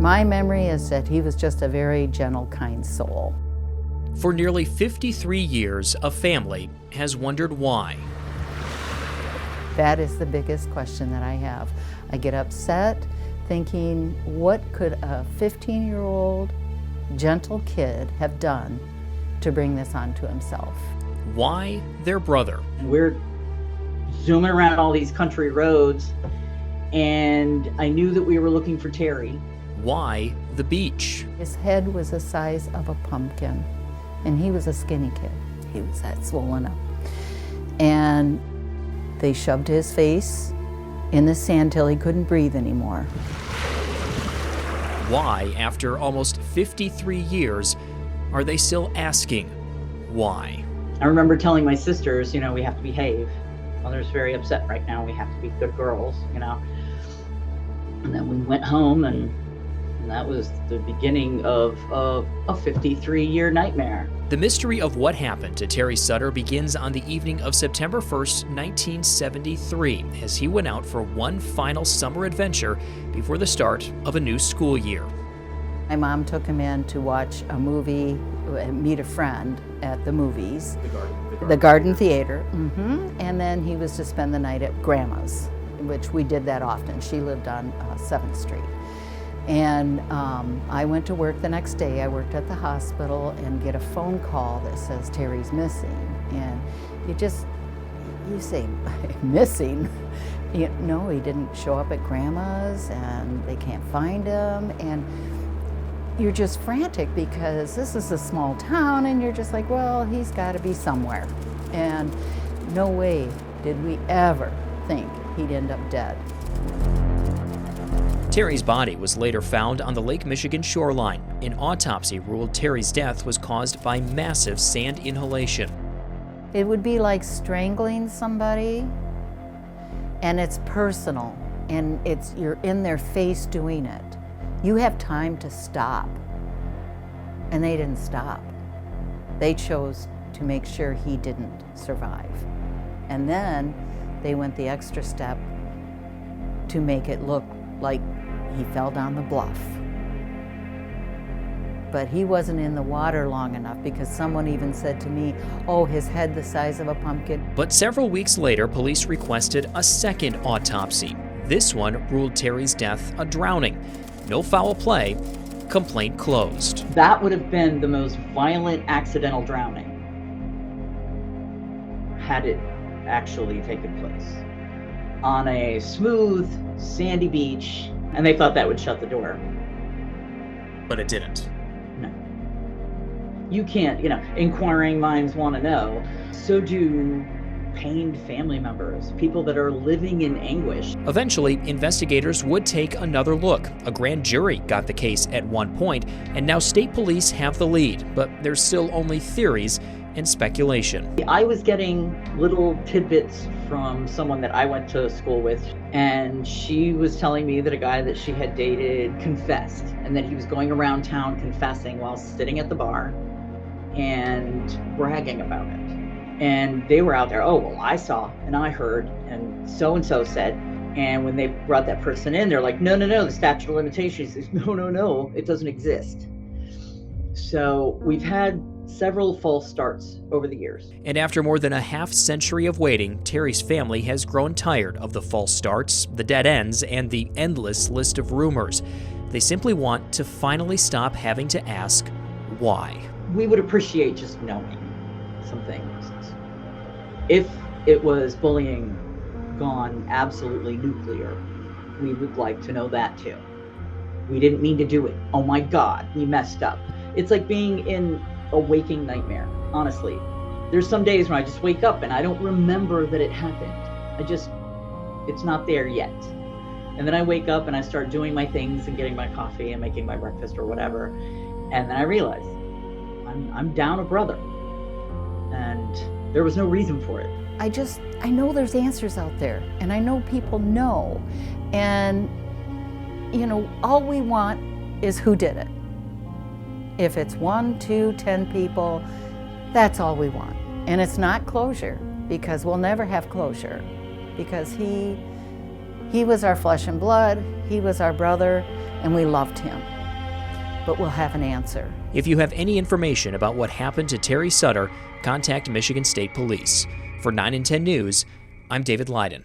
My memory is that he was just a very gentle, kind soul. For nearly 53 years, a family has wondered why. That is the biggest question that I have. I get upset thinking, what could a 15-year-old gentle kid have done to bring this onto himself? Why their brother? We're zooming around all these country roads, and I knew that we were looking for Terry. Why the beach? His head was the size of a pumpkin, and he was a skinny kid. He was that swollen up. And they shoved his face in the sand till he couldn't breathe anymore. Why, after almost 53 years, are they still asking why? I remember telling my sisters, we have to behave. Mother's very upset right now. We have to be good girls, And then we went home, and that was the beginning of a 53-year nightmare. The mystery of what happened to Terry Sutter begins on the evening of September 1st, 1973, as he went out for one final summer adventure before the start of a new school year. My mom took him in to watch a movie, meet a friend at the movies, the Garden Theater, and then he was to spend the night at Grandma's, which we did that often. She lived on 7th Street. And I went to work the next day. I worked at the hospital and get a phone call that says Terry's missing. And you say, missing? No, he didn't show up at Grandma's and they can't find him. And you're just frantic because this is a small town and you're just like, well, he's got to be somewhere. And no way did we ever think he'd end up dead. Terry's body was later found on the Lake Michigan shoreline. An autopsy ruled Terry's death was caused by massive sand inhalation. It would be like strangling somebody, and it's personal, and you're in their face doing it. You have time to stop, and they didn't stop. They chose to make sure he didn't survive. And then they went the extra step to make it look like he fell down the bluff. But he wasn't in the water long enough because someone even said to me, oh, his head the size of a pumpkin. But several weeks later, police requested a second autopsy. This one ruled Terry's death a drowning. No foul play, complaint closed. That would have been the most violent accidental drowning had it actually taken place. On a smooth, sandy beach, and they thought that would shut the door. But it didn't. No. You can't, inquiring minds want to know. So do pained family members, people that are living in anguish. Eventually, investigators would take another look. A grand jury got the case at one point, and now state police have the lead, but there's still only theories and speculation. I was getting little tidbits from someone that I went to school with, and she was telling me that a guy that she had dated confessed, and that he was going around town confessing while sitting at the bar and bragging about it. And they were out there, oh, well, I saw and I heard and so said. And when they brought that person in, they're like, no, the statute of limitations is no, it doesn't exist. So we've had several false starts over the years. And after more than a half century of waiting, Terry's family has grown tired of the false starts, the dead ends, and the endless list of rumors. They simply want to finally stop having to ask why. We would appreciate just knowing some things. If it was bullying gone absolutely nuclear, we would like to know that too. We didn't mean to do it. Oh my God, we messed up. It's like being in a waking nightmare, honestly. There's some days when I just wake up and I don't remember that it happened. It's not there yet. And then I wake up and I start doing my things and getting my coffee and making my breakfast or whatever. And then I realize I'm down a brother. And there was no reason for it. I know there's answers out there, and I know people know. And, all we want is who did it. If it's 1, 2, 10 people, that's all we want. And it's not closure, because we'll never have closure, because he was our flesh and blood, he was our brother, and we loved him. But we'll have an answer. If you have any information about what happened to Terry Sutter, contact Michigan State Police. For 9 and 10 News, I'm David Leiden.